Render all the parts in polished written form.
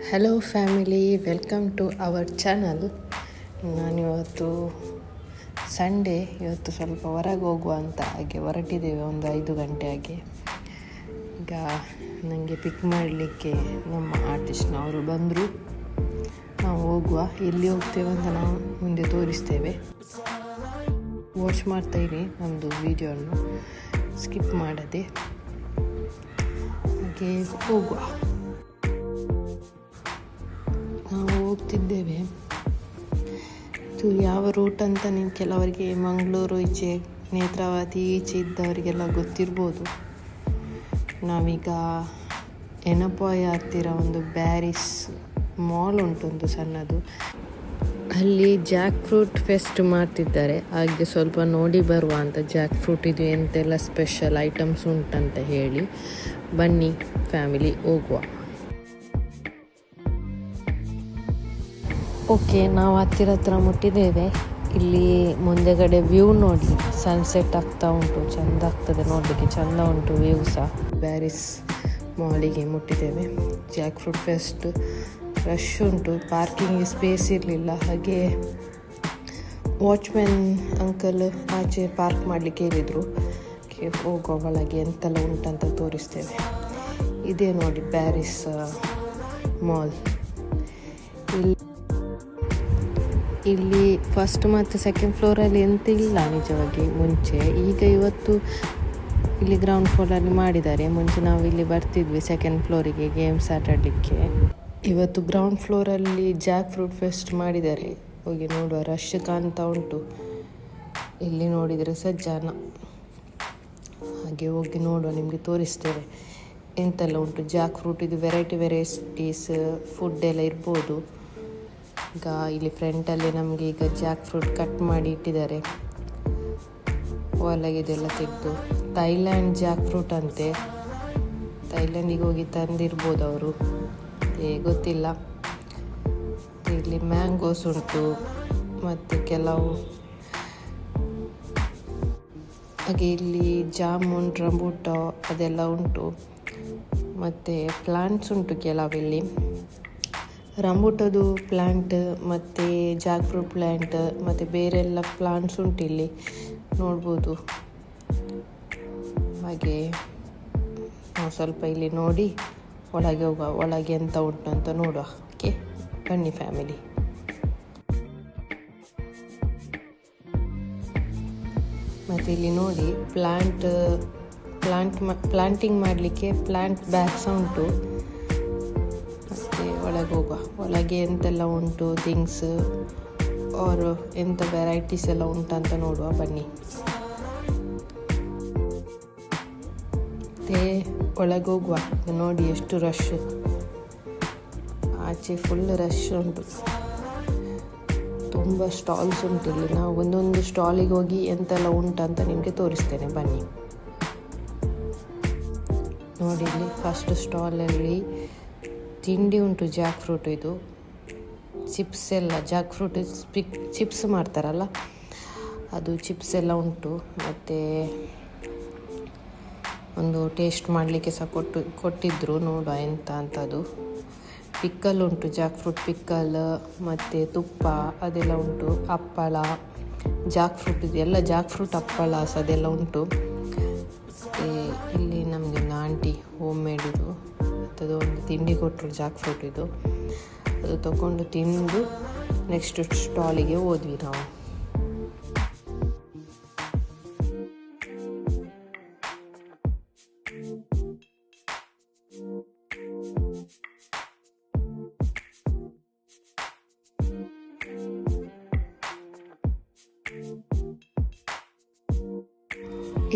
Hello family, welcome to our channel. ನಾನಿವತ್ತು Sunday, ಇವತ್ತು ಸ್ವಲ್ಪ ಹೊರಗೆ ಹೋಗುವ ಅಂತ ಹಾಗೆ ಹೊರಟಿದ್ದೇವೆ. ಒಂದು 5 ಗಂಟೆ ಹಾಗೆ. ಈಗ ನನಗೆ ಪಿಕ್ ಮಾಡಲಿಕ್ಕೆ ನಮ್ಮ ಆರ್ಟಿಸ್ಟ್ನವರು ಬಂದರು. ನಾವು ಹೋಗುವ, ಎಲ್ಲಿ ಹೋಗ್ತೇವೆ ಅಂತ ನಾವು ಮುಂದೆ ತೋರಿಸ್ತೇವೆ. ವಾಚ್ ಮಾಡ್ತಾಯಿರಿ ನಮ್ಮದು ವಿಡಿಯೋವನ್ನು ಸ್ಕಿಪ್ ಮಾಡದೆ. ಹಾಗೆ ಹೋಗುವ. ನಾವು ಹೋಗ್ತಿದ್ದೇವೆ. ಇದು ಯಾವ ರೂಟ್ ಅಂತ ನೀವು ಕೆಲವರಿಗೆ ಮಂಗಳೂರು ಈಚೆ, ನೇತ್ರಾವತಿ ಈಚೆ ಇದ್ದವರಿಗೆಲ್ಲ ಗೊತ್ತಿರ್ಬೋದು. ನಾವೀಗ ಎನಪಾಯ ಹತ್ತಿರ ಒಂದು ಬ್ಯಾರಿಸ್ ಮಾಲ್ ಉಂಟು, ಒಂದು ಸಣ್ಣದು. ಅಲ್ಲಿ ಜಾಕ್ ಫ್ರೂಟ್ ಫೆಸ್ಟ್ ಮಾಡ್ತಿದ್ದಾರೆ. ಹಾಗೆ ಸ್ವಲ್ಪ ನೋಡಿ ಬರುವ ಅಂತ. ಜಾಕ್ ಫ್ರೂಟ್ ಇದು ಎಂತೆಲ್ಲ ಸ್ಪೆಷಲ್ ಐಟಮ್ಸ್ ಉಂಟಂತ ಹೇಳಿ. ಬನ್ನಿ ಫ್ಯಾಮಿಲಿ, ಹೋಗುವ. ಓಕೆ, ನಾವು ಹತ್ತಿರ ಮುಟ್ಟಿದ್ದೇವೆ. ಇಲ್ಲಿ ಮುಂದೆಗಡೆ ವ್ಯೂ ನೋಡಿ, ಸನ್ಸೆಟ್ ಆಗ್ತಾ ಉಂಟು. ಚೆಂದ ಆಗ್ತದೆ ನೋಡಲಿಕ್ಕೆ, ಚೆಂದ ಉಂಟು ವ್ಯೂ ಸಹ. ಬ್ಯಾರಿಸ್ ಮಾಲಿಗೆ ಮುಟ್ಟಿದ್ದೇವೆ. ಜಾಕ್ ಫ್ರೂಟ್ ಫೆಸ್ಟ್ ರಶ್ ಉಂಟು, ಪಾರ್ಕಿಂಗ್ ಸ್ಪೇಸ್ ಇರಲಿಲ್ಲ. ಹಾಗೆ ವಾಚ್ಮ್ಯಾನ್ ಅಂಕಲ್ ಆಚೆ ಪಾರ್ಕ್ ಮಾಡಲಿಕ್ಕೆ ಹೇಳಿದರು. ಹೋಗೋ ಒಳಗೆ ಎಂತೆಲ್ಲ ಉಂಟಂತ ತೋರಿಸ್ತೇವೆ. ಇದೇ ನೋಡಿ ಬ್ಯಾರಿಸ್ ಮಾಲ್. ಇಲ್ಲಿ ಫಸ್ಟ್ ಮತ್ತು ಸೆಕೆಂಡ್ ಫ್ಲೋರಲ್ಲಿ ಎಂತ ಇಲ್ಲ ನಿಜವಾಗಿ ಮುಂಚೆ. ಈಗ ಇವತ್ತು ಇಲ್ಲಿ ಗ್ರೌಂಡ್ ಫ್ಲೋರಲ್ಲಿ ಮಾಡಿದ್ದಾರೆ. ಮುಂಚೆ ನಾವು ಇಲ್ಲಿ ಬರ್ತಿದ್ವಿ ಸೆಕೆಂಡ್ ಫ್ಲೋರಿಗೆ ಗೇಮ್ಸ್ ಆಟಾಡಲಿಕ್ಕೆ. ಇವತ್ತು ಗ್ರೌಂಡ್ ಫ್ಲೋರಲ್ಲಿ ಜಾಕ್ ಫ್ರೂಟ್ ಫೆಸ್ಟ್ ಮಾಡಿದ್ದಾರೆ. ಹೋಗಿ ನೋಡುವ. ರಶ್ ಕಾಣ್ತಾ ಉಂಟು ಇಲ್ಲಿ ನೋಡಿದರೆ ಸಹ ಜನ. ಹಾಗೆ ಹೋಗಿ ನೋಡುವ, ನಿಮಗೆ ತೋರಿಸ್ತೇವೆ ಎಂತೆಲ್ಲ ಉಂಟು. ಜಾಕ್ ಫ್ರೂಟ್ ಇದು ವೆರೈಟೀಸ್ ಫುಡ್ ಎಲ್ಲ ಇರ್ಬೋದು. ಈಗ ಇಲ್ಲಿ ಫ್ರಂಟಲ್ಲಿ ನಮಗೆ ಈಗ ಜಾಕ್ ಫ್ರೂಟ್ ಕಟ್ ಮಾಡಿ ಇಟ್ಟಿದ್ದಾರೆ. ಒಳಗಿದೆಲ್ಲ ತೆಗೆದು. ಥೈಲ್ಯಾಂಡ್ ಜಾಕ್ ಫ್ರೂಟ್ ಅಂತೆ. ಥೈಲ್ಯಾಂಡಿಗೆ ಹೋಗಿ ತಂದಿರ್ಬೋದು ಅವರು, ಗೊತ್ತಿಲ್ಲ. ಇಲ್ಲಿ ಮ್ಯಾಂಗೋಸ್ ಉಂಟು, ಮತ್ತು ಕೆಲವು ಹಾಗೆ ಇಲ್ಲಿ ಜಾಮೂನ್, ರಂಬೂಟ ಅದೆಲ್ಲ ಉಂಟು. ಮತ್ತು ಪ್ಲಾಂಟ್ಸ್ ಉಂಟು ಕೆಲವಿಲ್ಲಿ. ರಂಬೂಟದು ಪ್ಲ್ಯಾಂಟ್ ಮತ್ತು ಜಾಕ್ ಫ್ರೂಟ್ ಪ್ಲ್ಯಾಂಟ್ ಮತ್ತು ಬೇರೆಲ್ಲ ಪ್ಲಾಂಟ್ಸ್ ಉಂಟು ಇಲ್ಲಿ ನೋಡ್ಬೋದು. ಹಾಗೆ ನಾವು ಸ್ವಲ್ಪ ಇಲ್ಲಿ ನೋಡಿ ಒಳಗೆ ಹೋಗುವ. ಒಳಗೆ ಎಂತ ಉಂಟು ಅಂತ ನೋಡುವ. ಓಕೆ, ಬನ್ನಿ ಫ್ಯಾಮಿಲಿ. ಮತ್ತು ಇಲ್ಲಿ ನೋಡಿ ಪ್ಲಾಂಟಿಂಗ್ ಮಾಡಲಿಕ್ಕೆ ಪ್ಲಾಂಟ್ ಬ್ಯಾಗ್ಸ್ ಉಂಟು. ಮತ್ತು ಒಳಗೆ ಹೋಗುವ. ಒಳಗೆ ಎಂತೆಲ್ಲ ಉಂಟು ಥಿಂಗ್ಸ್ ಅವರು ಎಂಥ ವೆರೈಟೀಸ್ ಎಲ್ಲ ಉಂಟಂತ ನೋಡುವ ಬನ್ನಿ. ಮತ್ತು ಒಳಗೆ ಹೋಗುವ. ನೋಡಿ ಎಷ್ಟು ರಶ್, ಆಚೆ ಫುಲ್ ರಶ್ ಉಂಟು. ತುಂಬ ಸ್ಟಾಲ್ಸ್ ಉಂಟು ಇಲ್ಲಿ. ನಾವು ಒಂದೊಂದು ಸ್ಟಾಲಿಗೆ ಹೋಗಿ ಎಂತೆಲ್ಲ ಉಂಟಂತ ನಿಮಗೆ ತೋರಿಸ್ತೇನೆ ಬನ್ನಿ. ನೋಡಿ, ಇಲ್ಲಿ ಫಸ್ಟ್ ಸ್ಟಾಲಲ್ಲಿ ತಿಂಡಿ ಉಂಟು. ಜಾಕ್ ಫ್ರೂಟ್ ಇದು ಚಿಪ್ಸ್ ಎಲ್ಲ, ಜಾಕ್ ಫ್ರೂಟ್ ಚಿಪ್ಸ್ ಮಾಡ್ತಾರಲ್ಲ ಅದು ಚಿಪ್ಸ್ ಎಲ್ಲ ಉಂಟು. ಮತ್ತು ಒಂದು ಟೇಸ್ಟ್ ಮಾಡಲಿಕ್ಕೆ ಸಹ ಕೊಟ್ಟಿದ್ದರು. ನೋಡುವ ಎಂತ ಅಂತದು. ಪಿಕ್ಕಲ್ ಉಂಟು, ಜಾಕ್ ಫ್ರೂಟ್ ಪಿಕ್ಕಲ್, ಮತ್ತು ತುಪ್ಪ ಅದೆಲ್ಲ ಉಂಟು. ಹಪ್ಪಳ, ಜಾಕ್ ಫ್ರೂಟ್ ಇದೆಲ್ಲ ಜಾಕ್ ಫ್ರೂಟ್ ಹಪ್ಪಳ ಸಹ ಅದೆಲ್ಲ ಉಂಟು. ಇಲ್ಲಿ ನಮಗೆ ಒಂದು ಆಂಟಿ ಹೋಮ್ ಮೇಡ್ ಇದು ಅದು ಒಂದು ತಿಂಡಿ ಕೊಟ್ಟರು ಜಾಕ್ ಫ್ರೂಟ್ ಇದು. ಅದು ತಗೊಂಡು ತಿಂದು ನೆಕ್ಸ್ಟ್ ಸ್ಟಾಲಿಗೆ ಹೋದ್ವಿ ನಾವು.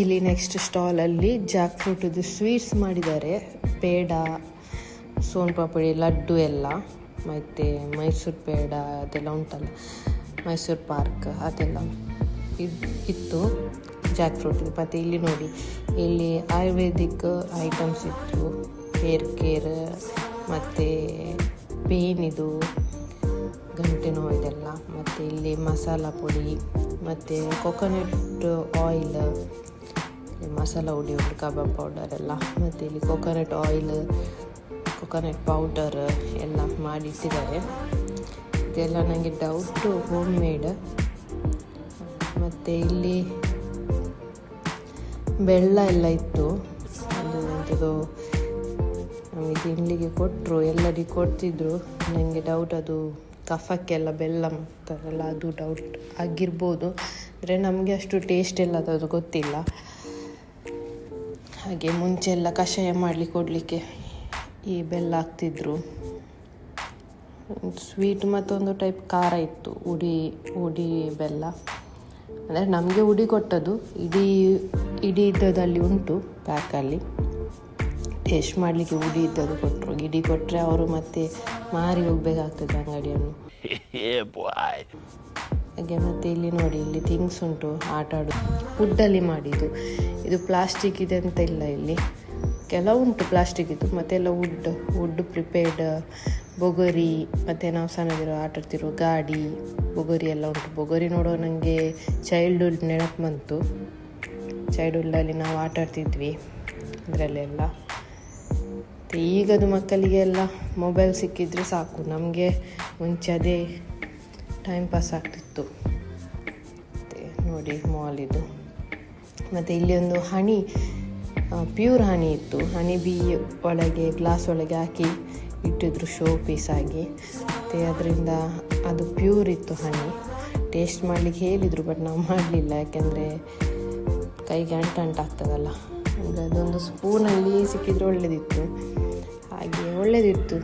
ಇಲ್ಲಿ ನೆಕ್ಸ್ಟ್ ಸ್ಟಾಲಲ್ಲಿ ಜಾಕ್ ಫ್ರೂಟದು ಸ್ವೀಟ್ಸ್ ಮಾಡಿದ್ದಾರೆ. ಪೇಡ, ಸೋನ್ ಪಾಪಡಿ, ಲಡ್ಡು ಎಲ್ಲ, ಮತ್ತು ಮೈಸೂರು ಪೇಡ ಅದೆಲ್ಲ ಉಂಟಲ್ಲ, ಮೈಸೂರು ಪಾರ್ಕ್ ಅದೆಲ್ಲ ಇತ್ತು ಜಾಕ್ ಫ್ರೂಟ್. ಮತ್ತು ಇಲ್ಲಿ ನೋಡಿ, ಇಲ್ಲಿ ಆಯುರ್ವೇದಿಕ್ ಐಟಮ್ಸ್ ಇತ್ತು. ಹೇರ್ ಕೇರ್ ಮತ್ತು ಪೇನ್ ಇದು, ಗಂಟೆ ನೋವು ಇದೆಲ್ಲ. ಮತ್ತು ಇಲ್ಲಿ ಮಸಾಲ ಪುಡಿ ಮತ್ತು ಕೊಕೊನಟ್ ಆಯಿಲ್, ಮಸಾಲ ಹುಡಿ ಉಂಟು, ಕಬಾಬ್ ಪೌಡರ್ ಎಲ್ಲ. ಮತ್ತು ಇಲ್ಲಿ ಕೊಕೊನಟ್ ಆಯಿಲ್, ಕೊಕೊನಟ್ ಪೌಡರ್ ಎಲ್ಲ ಮಾಡಿಟ್ಟಿದ್ದಾರೆ. ಇದೆಲ್ಲ ನನಗೆ ಡೌಟು ಹೋಮ್ ಮೇಡ್. ಮತ್ತು ಇಲ್ಲಿ ಬೆಲ್ಲ ಎಲ್ಲ ಇತ್ತು. ಅದು ಎಂಥದ್ದು ನಮಗೆ ತಿನ್ನಲಿಕ್ಕೆ ಕೊಟ್ಟರು, ಎಲ್ಲರಿಗೆ ಕೊಡ್ತಿದ್ರು. ನನಗೆ ಡೌಟ್ ಅದು ಕಫಕ್ಕೆಲ್ಲ ಬೆಲ್ಲ ಮಾಡ್ತಾರಲ್ಲ ಅದು ಡೌಟ್ ಆಗಿರ್ಬೋದು. ಅಂದರೆ ನಮಗೆ ಅಷ್ಟು ಟೇಸ್ಟ್ ಎಲ್ಲ ಅದು ಗೊತ್ತಿಲ್ಲ. ಹಾಗೆ ಮುಂಚೆ ಎಲ್ಲ ಕಷಾಯ ಕೊಡಲಿಕ್ಕೆ ಈ ಬೆಲ್ಲ ಹಾಕ್ತಿದ್ರು. ಸ್ವೀಟ್ ಮತ್ತೊಂದು ಟೈಪ್ ಖಾರ ಇತ್ತು, ಉಡಿ ಬೆಲ್ಲ. ಅಂದರೆ ನಮಗೆ ಉಡಿ ಕೊಟ್ಟದ್ದು ಇಡೀ ಇದ್ದದಲ್ಲಿ ಉಂಟು ಪ್ಯಾಕಲ್ಲಿ. ಟೇಸ್ಟ್ ಮಾಡಲಿಕ್ಕೆ ಉಡಿ ಇದ್ದದ್ದು ಕೊಟ್ಟರು. ಇಡೀ ಕೊಟ್ಟರೆ ಅವರು ಮತ್ತೆ ಮಾರಿ ಹೋಗ್ಬೇಕಾಗ್ತದೆ ಅಂಗಡಿಯನ್ನು. ಹಾಗೆ ಮತ್ತು ಇಲ್ಲಿ ನೋಡಿ, ಇಲ್ಲಿ ಥಿಂಗ್ಸ್ ಉಂಟು ಆಟ ಆಡೋದು. ವುಡ್ಡಲ್ಲಿ ಮಾಡಿದ್ದು, ಇದು ಪ್ಲಾಸ್ಟಿಕ್ ಇದೆ ಅಂತ ಇಲ್ಲ. ಇಲ್ಲಿ ಕೆಲವು ಉಂಟು ಪ್ಲಾಸ್ಟಿಕ್ ಇದ್ದು, ಮತ್ತೆಲ್ಲ ವುಡ್ ಪ್ರಿಪೇರ್ಡ್ ಬೊಗರಿ, ಮತ್ತು ನಾವು ಸಣ್ಣದಿರೋ ಆಟ ಆಡ್ತಿರೋ ಗಾಡಿ ಬೊಗರಿ ಎಲ್ಲ ಉಂಟು. ಬೊಗರಿ ನೋಡೋ ನನಗೆ ಚೈಲ್ಡ್ಹುಡ್ ನೆನಪು ಬಂತು. ಚೈಲ್ಡ್ಹುಡ್ಡಲ್ಲಿ ನಾವು ಆಟ ಆಡ್ತಿದ್ವಿ ಅದರಲ್ಲೆಲ್ಲ. ಈಗದು ಮಕ್ಕಳಿಗೆಲ್ಲ ಮೊಬೈಲ್ ಸಿಕ್ಕಿದ್ರೆ ಸಾಕು. ನಮಗೆ ಮುಂಚೆ ಅದೇ ಟೈಮ್ ಪಾಸ್ ಆಗ್ತಿತ್ತು. ಮತ್ತು ನೋಡಿ ಮಾಲ್ ಇದು. ಮತ್ತು ಇಲ್ಲಿ ಒಂದು ಹನಿ, ಪ್ಯೂರ್ ಹನಿ ಇತ್ತು. ಹನಿ ಬೀ ಒಳಗೆ ಗ್ಲಾಸ್ ಒಳಗೆ ಹಾಕಿ ಇಟ್ಟಿದ್ರು ಶೋ ಪೀಸ್ ಆಗಿ. ಮತ್ತು ಅದರಿಂದ ಅದು ಪ್ಯೂರ್ ಇತ್ತು ಹನಿ. ಟೇಸ್ಟ್ ಮಾಡಲಿಕ್ಕೆ ಹೇಳಿದರು, ಬಟ್ ನಾವು ಮಾಡಲಿಲ್ಲ. ಯಾಕೆಂದರೆ ಕೈಗೆ ಅಂಟಾಗ್ತದಲ್ಲ. ಅಂದರೆ ಅದೊಂದು ಸ್ಪೂನಲ್ಲಿ ಸಿಕ್ಕಿದ್ರೆ ಒಳ್ಳೆಯದಿತ್ತು. ಹಾಗೆ ಒಳ್ಳೆಯದಿತ್ತು.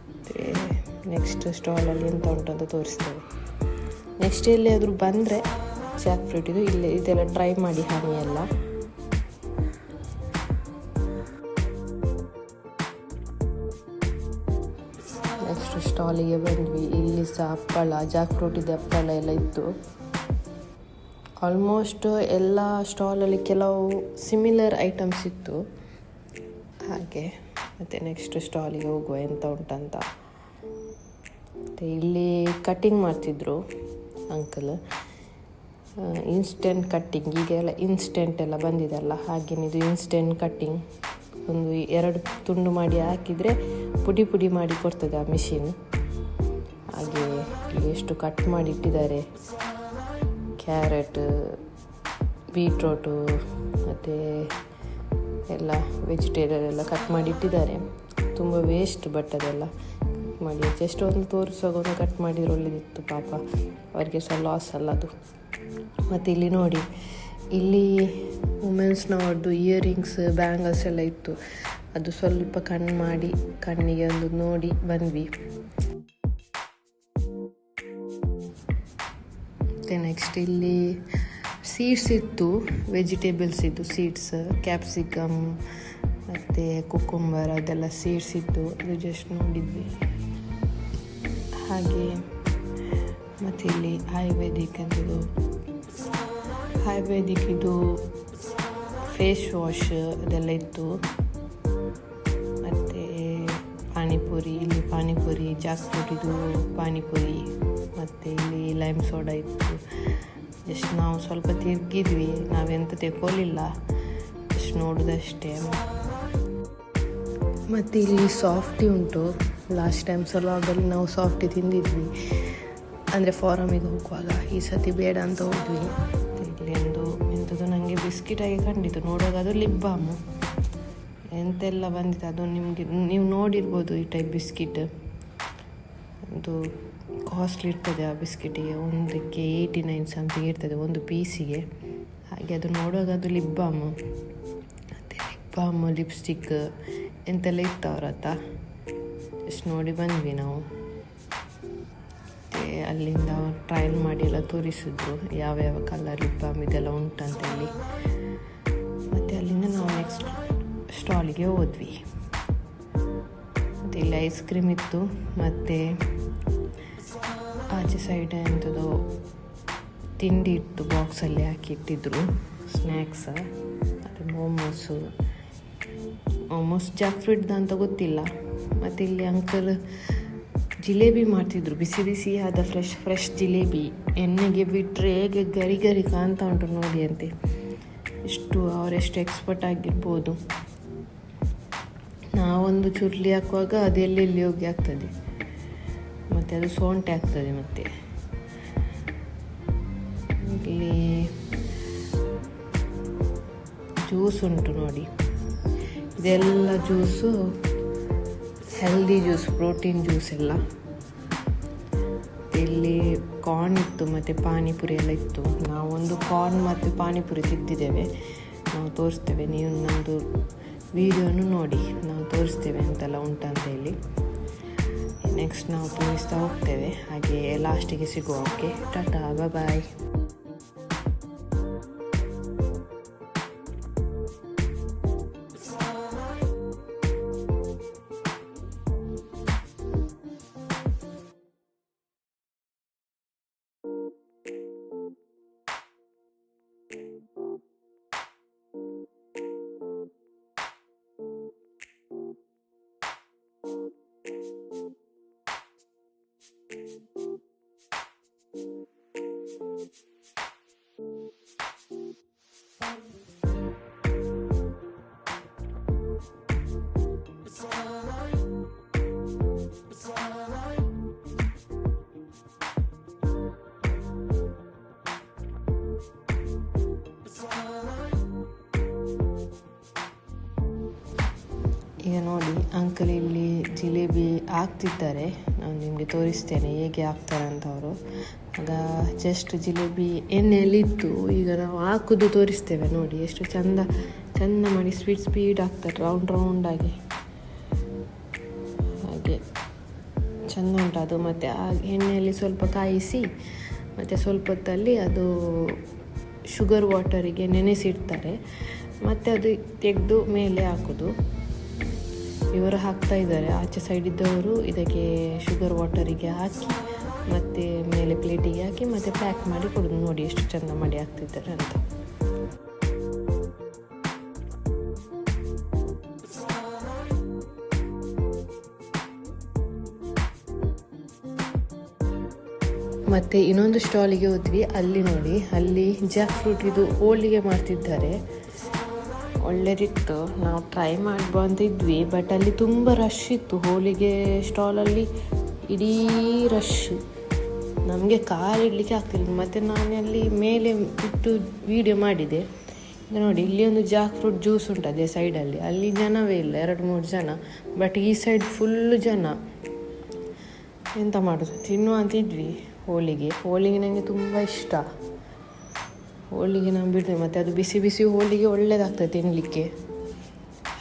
ಮತ್ತು ನೆಕ್ಸ್ಟ್ ಸ್ಟಾಲಲ್ಲಿ ಎಂತ ಉಂಟು ಅಂತ ತೋರಿಸ್ತೇವೆ. ನೆಕ್ಸ್ಟ್ ಎಲ್ಲಿಯಾದರೂ ಬಂದರೆ ಜಾಕ್ ಫ್ರೂಟ್ ಇದೆಲ್ಲ ಟ್ರೈ ಮಾಡಿ ಹನಿ ಎಲ್ಲ. ನೆಕ್ಸ್ಟ್ ಸ್ಟಾಲಿಗೆ ಬಂದ್ವಿ. ಇಲ್ಲಿ ಸಹ ಹಪ್ಪಳ, ಜಾಕ್ ಫ್ರೂಟಿದ್ದು ಹಪ್ಪಳ ಎಲ್ಲ ಇತ್ತು. ಆಲ್ಮೋಸ್ಟ್ ಎಲ್ಲ ಸ್ಟಾಲಲ್ಲಿ ಕೆಲವು ಸಿಮಿಲರ್ ಐಟಮ್ಸ್ ಇತ್ತು. ಹಾಗೆ ಮತ್ತು ನೆಕ್ಸ್ಟ್ ಸ್ಟಾಲಿಗೆ ಹೋಗುವ ಎಂತ ಉಂಟಂತ. ಮತ್ತು ಇಲ್ಲಿ ಕಟ್ಟಿಂಗ್ ಮಾಡ್ತಿದ್ರು ಅಂಕಲ್. ಇನ್ಸ್ಟೆಂಟ್ ಕಟ್ಟಿಂಗ್, ಈಗೆಲ್ಲ ಇನ್ಸ್ಟೆಂಟ್ ಎಲ್ಲ ಬಂದಿದೆಲ್ಲ, ಹಾಗೇನಿದು ಇನ್ಸ್ಟೆಂಟ್ ಕಟ್ಟಿಂಗ್. ಒಂದು 2 ತುಂಡು ಮಾಡಿ ಹಾಕಿದರೆ ಪುಡಿ ಮಾಡಿ ಕೊಡ್ತದೆ ಆ ಮಿಷಿನ್. ಹಾಗೆ ಇಲ್ಲಿ ಎಷ್ಟು ಕಟ್ ಮಾಡಿ ಇಟ್ಟಿದ್ದಾರೆ. ಕ್ಯಾರೆಟ್, ಬೀಟ್ರೋಟು ಮತ್ತು ಎಲ್ಲ ವೆಜಿಟೇಬಲ್ ಎಲ್ಲ ಕಟ್ ಮಾಡಿ ಇಟ್ಟಿದ್ದಾರೆ. ತುಂಬ ವೇಸ್ಟ್, ಬಟ್ ಅದೆಲ್ಲ ಮಾಡಿ ಜಸ್ಟ್ ಒಂದು ತೋರಿಸುವಾಗ ಒಂದು ಕಟ್ ಮಾಡಿದ್ರೆ ಒಳ್ಳೆದಿತ್ತು. ಪಾಪ ಅವರಿಗೆ ಸಹ ಲಾಸ್ ಅಲ್ಲ ಅದು. ಮತ್ತು ಇಲ್ಲಿ ನೋಡಿ, ಇಲ್ಲಿ ವುಮೆನ್ಸ್ನವ್ರದ್ದು ಇಯರಿಂಗ್ಸ್, ಬ್ಯಾಂಗಲ್ಸ್ ಎಲ್ಲ ಇತ್ತು. ಅದು ಸ್ವಲ್ಪ ಕಣ್ಣಿಗೆ ಒಂದು ನೋಡಿ ಬಂದ್ವಿ. ಮತ್ತು ನೆಕ್ಸ್ಟ್ ಇಲ್ಲಿ ಸೀಡ್ಸ್ ಇತ್ತು, ವೆಜಿಟೇಬಲ್ಸ್ ಇದ್ದು ಸೀಡ್ಸ್, ಕ್ಯಾಪ್ಸಿಕಮ್ ಮತ್ತು ಕುಕ್ಕುಂಬರ್ ಅದೆಲ್ಲ ಸೀಡ್ಸ್ ಇತ್ತು. ಅದು ಜಸ್ಟ್ ನೋಡಿದ್ವಿ. ಹಾಗೆ ಮತ್ತು ಇಲ್ಲಿ ಆಯುರ್ವೇದಿಕ್ ಇದು ಫೇಸ್ ವಾಶ್ ಅದೆಲ್ಲ ಇತ್ತು. ಮತ್ತು ಪಾನಿಪುರಿ, ಇಲ್ಲಿ ಪಾನಿಪುರಿ, ಜಾಕ್ ಫ್ರೂಟಿದು ಪಾನಿಪುರಿ, ಮತ್ತು ಇಲ್ಲಿ ಲೈಮ್ ಸೋಡಾ ಇತ್ತು. ಜಸ್ಟ್ ನಾವು ಸ್ವಲ್ಪ ತಿರುಗಿದ್ವಿ, ನಾವೆಂತ ತೆಗೊಳ್ಳಿಲ್ಲ, ಜಸ್ಟ್ ನೋಡೋದಷ್ಟೇ. ಮತ್ತು ಇಲ್ಲಿ ಸಾಫ್ಟಿ ಉಂಟು. ಲಾಸ್ಟ್ ಟೈಮ್ ಸಲಾಗಲ್ಲಿ ನಾವು ಸಾಫ್ಟಿ ತಿಂದಿದ್ವಿ, ಅಂದರೆ ಫಾರಮಿಗೆ ಹೋಗುವಾಗ. ಈ ಸತಿ ಬೇಡ ಅಂತ ಹೋದ್ವಿ. ಇಲ್ಲಿ ಎಂಥದ್ದು ನನಗೆ ಬಿಸ್ಕಿಟಾಗಿ ಕಂಡಿತು. ನೋಡುವಾಗ ಅದು ಲಿಪ್ ಬಾಮು ಎಂತೆಲ್ಲ ಬಂದಿತ್ತು. ಅದು ನೀವು ನೋಡಿರ್ಬೋದು ಈ ಟೈಪ್ ಬಿಸ್ಕಿಟ್. ಅದು ಕಾಸ್ಟ್ಲಿ ಇರ್ತದೆ ಆ ಬಿಸ್ಕಿಟಿಗೆ. ಒಂದಕ್ಕೆ 89 ಸಮಥಿಂಗ್ ಇರ್ತದೆ ಒಂದು ಪೀಸಿಗೆ. ಹಾಗೆ ಅದು ನೋಡುವಾಗ ಅದು ಲಿಪ್ ಬಾಮು, ಮತ್ತು ಲಿಪ್ ಬಾಮ್, ಲಿಪ್ಸ್ಟಿಕ್ ಎಂತೆಲ್ಲ ಇತ್ತು ಅವ್ರ ಹತ್ರ. ಎಷ್ಟು ನೋಡಿ ಬಂದ್ವಿ ನಾವು. ಮತ್ತು ಅಲ್ಲಿಂದ ಟ್ರಯಲ್ ಮಾಡಿ ಎಲ್ಲ ತೋರಿಸಿದ್ರು ಯಾವ್ಯಾವ ಕಲರ್ ಲಿಪ್ ಬಾಮ್ ಇದೆಲ್ಲ ಉಂಟಂತೇಳಿ. ಮತ್ತು ಅಲ್ಲಿಂದ ನಾವು ನೆಕ್ಸ್ಟ್ ಸ್ಟಾಲಿಗೆ ಹೋದ್ವಿ. ಮತ್ತು ಇಲ್ಲಿ ಐಸ್ ಕ್ರೀಮ್ ಇತ್ತು. ಮತ್ತು ಆಚೆ ಸೈಡ್ ಎಂಥದ್ದು ತಿಂಡಿ ಇತ್ತು, ಬಾಕ್ಸಲ್ಲಿ ಹಾಕಿ ಇಟ್ಟಿದ್ರು ಸ್ನ್ಯಾಕ್ಸ್. ಅದು ಮೋಮೋಸ್ ಜಾಕ್ ಫ್ರೂಟ್ದು ಅಂತ ಗೊತ್ತಿಲ್ಲ. ಮತ್ತು ಇಲ್ಲಿ ಅಂಕಲ್ ಜಿಲೇಬಿ ಮಾಡ್ತಿದ್ರು, ಬಿಸಿ ಬಿಸಿಯಾದ ಫ್ರೆಶ್ ಜಿಲೇಬಿ. ಎಣ್ಣೆಗೆ ಬಿಟ್ಟರೆ ಹೇಗೆ ಗರಿ ಕಾಣ್ತಾ ಉಂಟು ನೋಡಿ ಅಂತೆ. ಅವರೆಷ್ಟು ಎಕ್ಸ್ಪರ್ಟ್ ಆಗಿರ್ಬೋದು. ನಾವೊಂದು ಚುರ್ಲಿ ಹಾಕುವಾಗ ಅದು ಎಲ್ಲೆಲ್ಲಿ ಹೋಗಿ ಆಗ್ತದೆ, ಮತ್ತು ಅದು ಸೊಂಟೆ ಆಗ್ತದೆ. ಮತ್ತು ಇಲ್ಲಿ ಜ್ಯೂಸ್ ಉಂಟು ನೋಡಿ, ಇದೆಲ್ಲ juice healthy juice, protein juice ಎಲ್ಲ. ಇಲ್ಲಿ ಕಾರ್ನ್ ಇತ್ತು ಮತ್ತು ಪಾನಿಪುರಿ ಎಲ್ಲ ಇತ್ತು. ನಾವೊಂದು ಕಾರ್ನ್ ಮತ್ತು ಪಾನಿಪುರಿ ತಿಂದಿದ್ದೇವೆ, ನಾವು ತೋರಿಸ್ತೇವೆ. ನೀವು ನಮ್ಮದು ವಿಡಿಯೋನು ನೋಡಿ, ನಾವು ತೋರಿಸ್ತೇವೆ ಅಂತೆಲ್ಲ ಉಂಟಂತ ಹೇಳಿ. ನೆಕ್ಸ್ಟ್ ನಾವು ತೋರಿಸ್ತಾ ಹೋಗ್ತೇವೆ, ಹಾಗೆ ಲಾಸ್ಟಿಗೆ ಸಿಗುವ. ಓಕೆ, ಟಾಟಾ, ಬಾಯ್. ಈಗ ನೋಡಿ, ಅಂಕಲ್ ಇಲ್ಲಿ ಜಿಲೇಬಿ ಹಾಕ್ತಿದ್ದಾರೆ. ನಾನು ನಿಮಗೆ ತೋರಿಸ್ತೇನೆ ಹೇಗೆ ಹಾಕ್ತಾರೆ ಅಂತ. ಅವರು ಆಗ ಜಸ್ಟ್ ಜಿಲೇಬಿ ಎಣ್ಣೆಯಲ್ಲಿತ್ತು, ಈಗ ನಾವು ಹಾಕೋದು ತೋರಿಸ್ತೇವೆ. ನೋಡಿ ಎಷ್ಟು ಚಂದ ಮಾಡಿ ಸ್ಪೀಡ್ ಹಾಕ್ತಾರೆ, ರೌಂಡಾಗಿ. ಹಾಗೆ ಚೆಂದ ಉಂಟು ಅದು. ಮತ್ತು ಆ ಎಣ್ಣೆಯಲ್ಲಿ ಸ್ವಲ್ಪ ಕಾಯಿಸಿ ಮತ್ತು ಸ್ವಲ್ಪ ಹೊತ್ತಲ್ಲಿ ಅದು ಶುಗರ್ ವಾಟರಿಗೆ ನೆನೆಸಿಡ್ತಾರೆ. ಮತ್ತು ಅದು ತೆಗೆದು ಮೇಲೆ ಹಾಕೋದು. ಇವರು ಹಾಕ್ತಾ ಇದ್ದಾರೆ, ಆಚೆ ಸೈಡ್ ಇದ್ದವರು ಇದಕ್ಕೆ ಶುಗರ್ ವಾಟರಿಗೆ ಹಾಕಿ ಮತ್ತು ಮೇಲೆ ಪ್ಲೇಟಿಗೆ ಹಾಕಿ ಮತ್ತು ಪ್ಯಾಕ್ ಮಾಡಿ ಕೊಡೋದು. ನೋಡಿ ಎಷ್ಟು ಚೆಂದ ಮಾಡಿ ಹಾಕ್ತಿದ್ದಾರೆ ಅಂತ. ಮತ್ತು ಇನ್ನೊಂದು ಸ್ಟಾಲಿಗೆ ಹೋದ್ವಿ. ಅಲ್ಲಿ ನೋಡಿ, ಅಲ್ಲಿ ಜಾಕ್ ಫ್ರೂಟ್ ಇದು ಹೋಳಿಗೆ ಮಾಡ್ತಿದ್ದಾರೆ. ಒಳ್ಳೆದಿತ್ತು, ನಾವು ಟ್ರೈ ಮಾಡ್ಬೋ ಅಂತ ಇದ್ವಿ. ಬಟ್ ಅಲ್ಲಿ ತುಂಬ ರಶ್ ಇತ್ತು. ಹೋಳಿಗೆ ಸ್ಟಾಲಲ್ಲಿ ಇಡೀ ರಶ್, ನಮಗೆ ಕಾಲು ಇಡಲಿಕ್ಕೆ ಆಗ್ತಿಲ್ಲ. ಮತ್ತು ನಾನು ಅಲ್ಲಿ ಮೇಲೆ ಇಟ್ಟು ವೀಡಿಯೋ ಮಾಡಿದೆ. ಈಗ ನೋಡಿ, ಇಲ್ಲಿ ಒಂದು ಜಾಕ್ ಫ್ರೂಟ್ ಜ್ಯೂಸ್ ಉಂಟು ಅದೇ ಸೈಡಲ್ಲಿ. ಅಲ್ಲಿ ಜನವೇ ಇಲ್ಲ, 2-3 ಜನ. ಬಟ್ ಈ ಸೈಡ್ ಫುಲ್ಲು ಜನ. ಎಂತ ಮಾಡೋದು, ತಿನ್ನುವ ಅಂತಿದ್ವಿ. ಹೋಳಿಗೆ ನನಗೆ ತುಂಬ ಇಷ್ಟ. ಹೋಳಿಗೆ ನಾವು ಬಿಡ್ತೇವೆ. ಮತ್ತು ಅದು ಬಿಸಿ ಹೋಳಿಗೆ ಒಳ್ಳೆಯದಾಗ್ತದೆ ತಿನ್ನಲಿಕ್ಕೆ.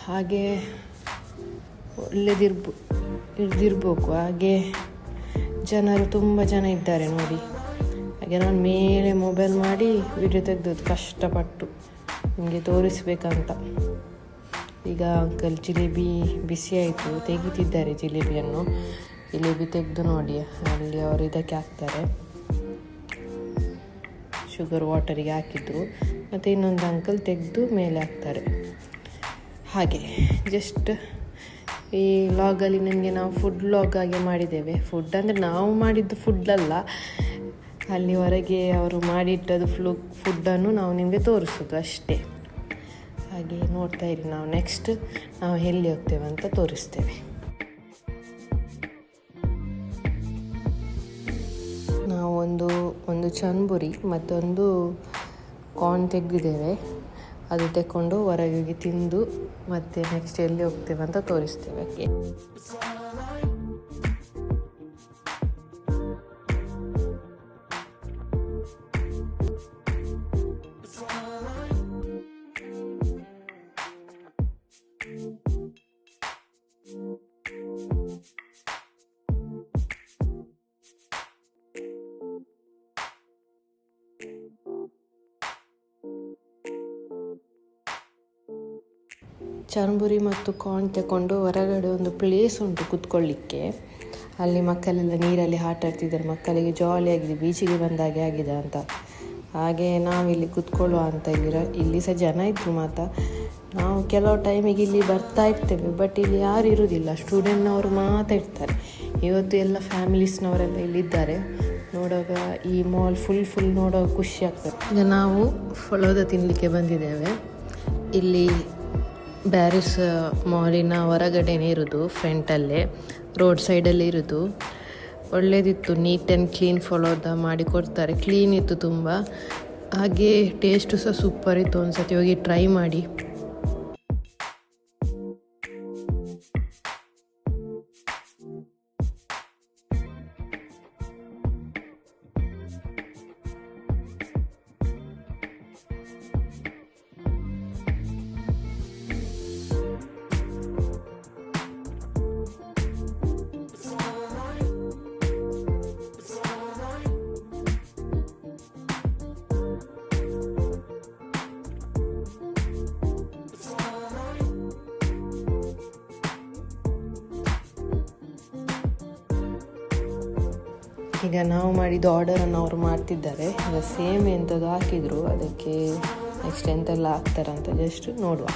ಹಾಗೆ ಇರ್ದಿರ್ಬೇಕು. ಹಾಗೆ ಜನರು ತುಂಬ ಜನ ಇದ್ದಾರೆ ನೋಡಿ. ಹಾಗೆ ನಾನು ಮೇಲೆ ಮೊಬೈಲ್ ಮಾಡಿ ವಿಡಿಯೋ ತೆಗೆದದ್ದು ಕಷ್ಟಪಟ್ಟು ನಿಮಗೆ ತೋರಿಸ್ಬೇಕಂತ. ಈಗ ಅಂಕಲ್ ಜಿಲೇಬಿ ಬಿಸಿ ಆಯಿತು, ತೆಗಿತಿದ್ದಾರೆ ಜಿಲೇಬಿಯನ್ನು. ಜಿಲೇಬಿ ತೆಗೆದು ನೋಡಿ, ಅಲ್ಲಿ ಅವರು ಇದಕ್ಕೆ ಹಾಕ್ತಾರೆ, ಶುಗರ್ ವಾಟರಿಗೆ ಹಾಕಿದ್ರು. ಮತ್ತು ಇನ್ನೊಂದು ಅಂಕಲ್ ತೆಗೆದು ಮೇಲೆ ಹಾಕ್ತಾರೆ. ಹಾಗೆ ಜಸ್ಟ್ ಈ ಲಾಗಲ್ಲಿ ನನಗೆ ನಾವು ಫುಡ್ ಲಾಗಾಗಿ ಮಾಡಿದ್ದೇವೆ. ಫುಡ್ ಅಂದರೆ ನಾವು ಮಾಡಿದ್ದು ಫುಡ್ಡಲ್ಲ, ಅಲ್ಲಿ ಹೊರಗೆ ಅವರು ಮಾಡಿಟ್ಟದು ಫುಡ್ಡನ್ನು ನಾವು ನಿಮಗೆ ತೋರಿಸೋದು ಅಷ್ಟೇ. ಹಾಗೆ ನೋಡ್ತಾ ಇರಿ, ನಾವು ನೆಕ್ಸ್ಟ್ ನಾವು ಎಲ್ಲಿ ಹೋಗ್ತೇವೆ ಅಂತ ತೋರಿಸ್ತೇವೆ. ನಾವು ಒಂದು ಚನ್ಬುರಿ ಮತ್ತೊಂದು ಕಾರ್ನ್ ತೆಗೆದಿದ್ದೇವೆ. ಅದು ತೆಕ್ಕೊಂಡು ಹೊರಗೆ ಹೋಗಿ ತಿಂದು ಮತ್ತೆ ನೆಕ್ಸ್ಟ್ ಎಲ್ಲಿ ಹೋಗ್ತೇವೆ ಅಂತ ತೋರಿಸ್ತೇವೆ. ಚರ್ಮುರಿ ಮತ್ತು ಕಾರ್ನ್ ತಗೊಂಡು ಹೊರಗಡೆ ಒಂದು ಪ್ಲೇಸ್ ಉಂಟು ಕೂತ್ಕೊಳ್ಳಿಕ್ಕೆ. ಅಲ್ಲಿ ಮಕ್ಕಳೆಲ್ಲ ನೀರಲ್ಲಿ ಆಟ ಆಡ್ತಿದ್ದಾರೆ. ಮಕ್ಕಳಿಗೆ ಜಾಲಿ ಆಗಿದೆ, ಬೀಚಿಗೆ ಬಂದಾಗೆ ಆಗಿದೆ ಅಂತ. ಹಾಗೆ ನಾವಿಲ್ಲಿ ಕೂತ್ಕೊಳ್ಳುವ ಅಂತ ಇಲ್ಲಿ ಸಹ ಜನ ಇದ್ರು. ನಾವು ಕೆಲವು ಟೈಮಿಗೆ ಇಲ್ಲಿ ಬರ್ತಾ ಇರ್ತೇವೆ, ಬಟ್ ಇಲ್ಲಿ ಯಾರು ಇರುವುದಿಲ್ಲ, ಸ್ಟೂಡೆಂಟ್ನವರು ಮಾತ್ರ ಇರ್ತಾರೆ. ಇವತ್ತು ಎಲ್ಲ ಫ್ಯಾಮಿಲೀಸ್ನವರೆಲ್ಲ ಇಲ್ಲಿದ್ದಾರೆ. ನೋಡುವಾಗ ಈ ಮಾಲ್ ಫುಲ್ ನೋಡುವಾಗ ಖುಷಿ ಆಗ್ತದೆ. ಈಗ ನಾವು ಫಲೋದ ತಿನ್ನಲಿಕ್ಕೆ ಬಂದಿದ್ದೇವೆ. ಇಲ್ಲಿ ಬ್ಯಾರಿಸ್ ಮಾಲಿನ ಹೊರಗಡೆನೇ ಇರೋದು, ಫ್ರಂಟಲ್ಲೇ ರೋಡ್ ಸೈಡಲ್ಲೇ ಇರೋದು. ಒಳ್ಳೆಯದಿತ್ತು, ನೀಟ್ ಆ್ಯಂಡ್ ಕ್ಲೀನ್ ಫಾಲೋದ ಮಾಡಿ ಕೊಡ್ತಾರೆ, ಕ್ಲೀನ್ ಇತ್ತು ತುಂಬ. ಹಾಗೆ ಟೇಸ್ಟು ಸಹ ಸೂಪರ್ ಇತ್ತು, ಒಂದು ಸತಿ ಹೋಗಿ ಟ್ರೈ ಮಾಡಿ. ಈಗ ನಾವು ಮಾಡಿದ ಆರ್ಡರನ್ನು ಅವರು ಮಾಡ್ತಿದ್ದಾರೆ. ಈಗ ಸೇಮ್ ಎಂಥದ್ದು ಹಾಕಿದರು, ಅದಕ್ಕೆ ನೆಕ್ಸ್ಟ್ ಎಂತೆಲ್ಲ ಹಾಕ್ತಾರಂತ ಜಸ್ಟ್ ನೋಡುವ.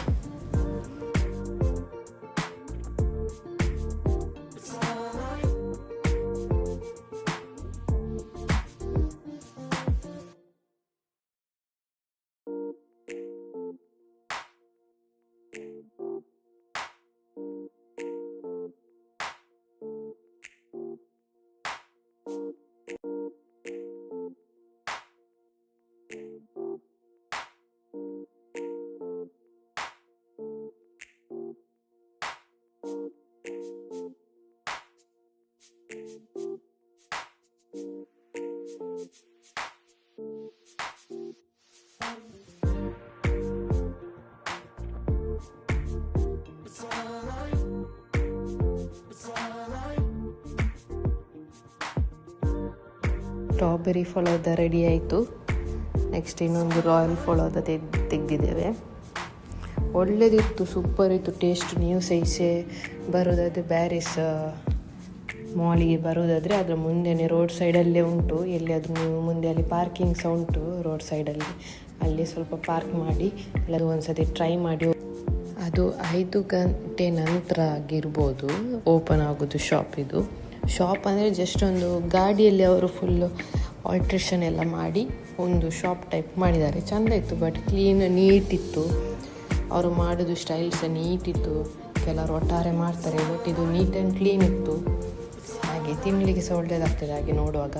ಸ್ಟ್ರಾಬೆರಿ ಫಾಲೋದ ರೆಡಿ ಆಯಿತು. ನೆಕ್ಸ್ಟ್ ಇನ್ನೊಂದು ರಾಯಲ್ ಫಾಲೋದ ತೆಗೆದಿದ್ದೇವೆ. ಒಳ್ಳೆಯದಿತ್ತು, ಸೂಪರ್ ಇತ್ತು ಟೇಸ್ಟ್. ನೀವು ಸಹ ಬರೋದಾದರೆ ಬ್ಯಾರಿಸ್ ಮಾಲಿಗೆ ಬರೋದಾದರೆ ಅದರ ಮುಂದೆನೇ ರೋಡ್ ಸೈಡಲ್ಲೇ ಉಂಟು. ಎಲ್ಲಿಯಾದರೂ ನೀವು ಮುಂದೆ ಅಲ್ಲಿ ಪಾರ್ಕಿಂಗ್ ಸಹ ಉಂಟು ರೋಡ್ ಸೈಡಲ್ಲಿ, ಅಲ್ಲಿ ಸ್ವಲ್ಪ ಪಾರ್ಕ್ ಮಾಡಿ ಎಲ್ಲರೂ ಒಂದು ಸತಿ ಟ್ರೈ ಮಾಡಿ. ಅದು 5 ಗಂಟೆ ನಂತರ ಆಗಿರ್ಬೋದು ಓಪನ್ ಆಗೋದು ಶಾಪ್. ಇದು ಶಾಪ್ ಅಂದರೆ ಜಸ್ಟ್ ಒಂದು ಗಾಡಿಯಲ್ಲಿ ಅವರು ಫುಲ್ಲು ಆಲ್ಟ್ರೇಷನ್ ಎಲ್ಲ ಮಾಡಿ ಒಂದು ಶಾಪ್ ಟೈಪ್ ಮಾಡಿದ್ದಾರೆ. ಚೆಂದ ಇತ್ತು, ಬಟ್ ಕ್ಲೀನ್ ನೀಟಿತ್ತು. ಅವರು ಮಾಡೋದು ಸ್ಟೈಲ್ ಸಹ ನೀಟಿತ್ತು. ಕೆಲವರು ಒಟ್ಟಾರೆ ಮಾಡ್ತಾರೆ, ಬಟ್ ಇದು ನೀಟ್ ಆ್ಯಂಡ್ ಕ್ಲೀನ್ ಇತ್ತು. ಹಾಗೆ ತಿನ್ನಲಿಕ್ಕೆ ಸಹ ಒಳ್ಳೆಯದಾಗ್ತದೆ ಹಾಗೆ ನೋಡುವಾಗ.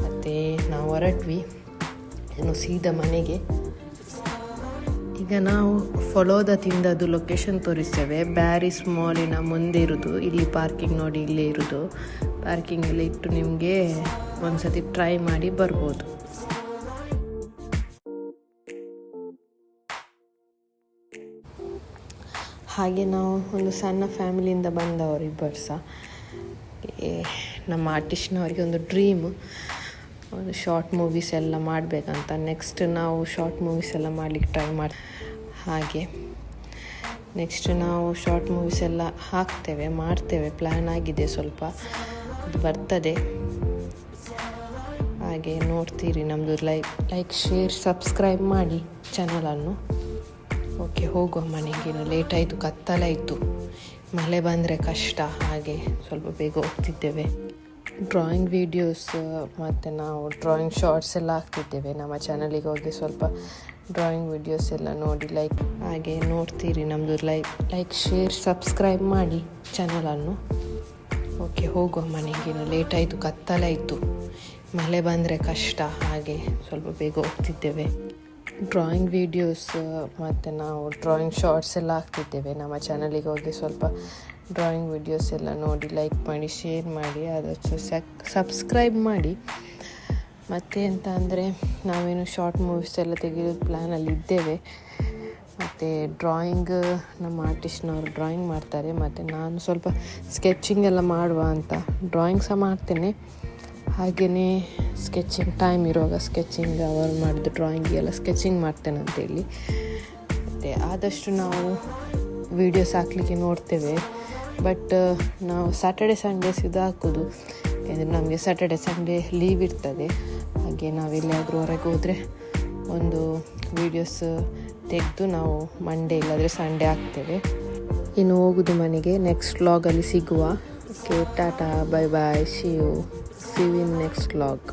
ಮತ್ತು ನಾವು ಹೊರಟ್ವಿ ಇನ್ನು ಸೀದಾ ಮನೆಗೆ. ಈಗ ನಾವು ಫಾಲೋದ ತಿಂದದ್ದು ಲೊಕೇಶನ್ ತೋರಿಸ್ತೇವೆ. ಬ್ಯಾರಿಸ್ ಮಾಲಿನ ಮುಂದೆ ಇರೋದು, ಇಲ್ಲಿ ಪಾರ್ಕಿಂಗ್ ನೋಡಿ ಇಲ್ಲೇ ಇರೋದು. ಪಾರ್ಕಿಂಗಲ್ಲಿ ಇಟ್ಟು ನಿಮಗೆ ಒಂದು ಸತಿ ಟ್ರೈ ಮಾಡಿ ಬರ್ಬೋದು. ಹಾಗೆ ನಾವು ಒಂದು ಸಣ್ಣ ಫ್ಯಾಮಿಲಿಯಿಂದ ಬಂದವರು ಇಬ್ಬರು ಸಹ. ನಮ್ಮ ಆರ್ಟಿಸ್ಟ್ನವರಿಗೆ ಒಂದು ಡ್ರೀಮು, ಒಂದು ಶಾರ್ಟ್ ಮೂವೀಸ್ ಎಲ್ಲ ಮಾಡಬೇಕಂತ. ನೆಕ್ಸ್ಟ್ ನಾವು ಶಾರ್ಟ್ ಮೂವೀಸ್ ಎಲ್ಲ ಮಾಡಲಿಕ್ಕೆ ಟ್ರೈ ಮಾಡಿ. ಹಾಗೆ ನೆಕ್ಸ್ಟ್ ನಾವು ಶಾರ್ಟ್ ಮೂವೀಸ್ ಎಲ್ಲ ಮಾಡ್ತೇವೆ, ಪ್ಲ್ಯಾನ್ ಆಗಿದೆ, ಸ್ವಲ್ಪ ಅದು ಬರ್ತದೆ. ಹಾಗೆ ನೋಡ್ತೀರಿ, ನಮ್ಮದು ಲೈಕ್ ಶೇರ್ ಸಬ್ಸ್ಕ್ರೈಬ್ ಮಾಡಿ ಚಾನಲನ್ನು. ಓಕೆ, ಹೋಗುವ ಮನೆಗೆ, ಲೇಟ್ ಆಯಿತು, ಕತ್ತಲಾಯಿತು, ಮಳೆ ಬಂದರೆ ಕಷ್ಟ. ಹಾಗೆ ಸ್ವಲ್ಪ ಬೇಗ ಹೋಗ್ತಿದ್ದೇವೆ. ಡ್ರಾಯಿಂಗ್ ವೀಡಿಯೋಸ್ ಮತ್ತು ನಾವು ಡ್ರಾಯಿಂಗ್ ಶಾರ್ಟ್ಸ್ ಎಲ್ಲ ಹಾಕ್ತಿದ್ದೇವೆ. ನಮ್ಮ ಚಾನಲಿಗೆ ಹೋಗಿ ಸ್ವಲ್ಪ ಡ್ರಾಯಿಂಗ್ ವೀಡಿಯೋಸ್ ಎಲ್ಲ ನೋಡಿ ಹಾಗೆ ನೋಡ್ತೀರಿ, ನಮ್ಮದು ಲೈಕ್ ಶೇರ್ ಸಬ್ಸ್ಕ್ರೈಬ್ ಮಾಡಿ ಚಾನಲನ್ನು. ಓಕೆ, ಹೋಗುವ ಮನೆಗೆ, ಲೇಟ್ ಆಯಿತು, ಕತ್ತಲಾಯಿತು, ಮಳೆ ಬಂದರೆ ಕಷ್ಟ. ಹಾಗೆ ಸ್ವಲ್ಪ ಬೇಗ ಹೋಗ್ತಿದ್ದೇವೆ. ಡ್ರಾಯಿಂಗ್ ವೀಡಿಯೋಸ್ ಮತ್ತು ನಾವು ಡ್ರಾಯಿಂಗ್ ಶಾರ್ಟ್ಸ್ ಎಲ್ಲ ಹಾಕ್ತಿದ್ದೇವೆ. ನಮ್ಮ ಚಾನಲಿಗೆ ಹೋಗಿ ಸ್ವಲ್ಪ ಡ್ರಾಯಿಂಗ್ ವೀಡಿಯೋಸ್ ಎಲ್ಲ ನೋಡಿ ಲೈಕ್ ಮಾಡಿ, ಶೇರ್ ಮಾಡಿ, ಅದಕ್ಕೆ ಸಬ್ಸ್ಕ್ರೈಬ್ ಮಾಡಿ. ಮತ್ತು ಎಂತ ಅಂದರೆ ನಾವೇನು ಶಾರ್ಟ್ ಮೂವೀಸ್ ಎಲ್ಲ ತೆಗೆಯೋದು ಪ್ಲ್ಯಾನಲ್ಲಿ ಇದ್ದೇವೆ. ಮತ್ತು ಡ್ರಾಯಿಂಗ್ ನಮ್ಮ ಆರ್ಟಿಸ್ಟ್ನವರು ಡ್ರಾಯಿಂಗ್ ಮಾಡ್ತಾರೆ, ಮತ್ತು ನಾನು ಸ್ವಲ್ಪ ಸ್ಕೆಚಿಂಗ್ ಎಲ್ಲ ಮಾಡುವ ಅಂತ. ಡ್ರಾಯಿಂಗ್ ಸಹ ಮಾಡ್ತೇನೆ, ಹಾಗೆಯೇ ಸ್ಕೆಚಿಂಗ್ ಟೈಮ್ ಇರುವಾಗ ಸ್ಕೆಚಿಂಗ್, ಅವರು ಮಾಡಿದ ಡ್ರಾಯಿಂಗಿಗೆಲ್ಲ ಸ್ಕೆಚಿಂಗ್ ಮಾಡ್ತೇನೆ ಅಂತೇಳಿ. ಮತ್ತು ಆದಷ್ಟು ನಾವು ವೀಡಿಯೋಸ್ ಹಾಕಲಿಕ್ಕೆ ನೋಡ್ತೇವೆ, ಬಟ್ ನಾವು ಸ್ಯಾಟರ್ಡೆ ಸಂಡೇಸ್ ಇದು ಹಾಕೋದು. ಯಾಕೆಂದರೆ ನಮಗೆ ಸ್ಯಾಟರ್ಡೆ ಸಂಡೇ ಲೀವ್ ಇರ್ತದೆ. ಹಾಗೆ ನಾವೆಲ್ಲಿಯಾದರೂ ಹೊರಗೆ ಹೋದರೆ ಒಂದು ವೀಡಿಯೋಸ್ ತೆಗೆದು ನಾವು ಮಂಡೇ ಇಲ್ಲಾಂದರೆ ಸಂಡೇ ಹಾಕ್ತೇವೆ. ಇನ್ನು ಹೋಗೋದು ಮನೆಗೆ. ನೆಕ್ಸ್ಟ್ ವ್ಲಾಗಲ್ಲಿ ಸಿಗುವ. Okay, tata, bye bye, see you in next vlog.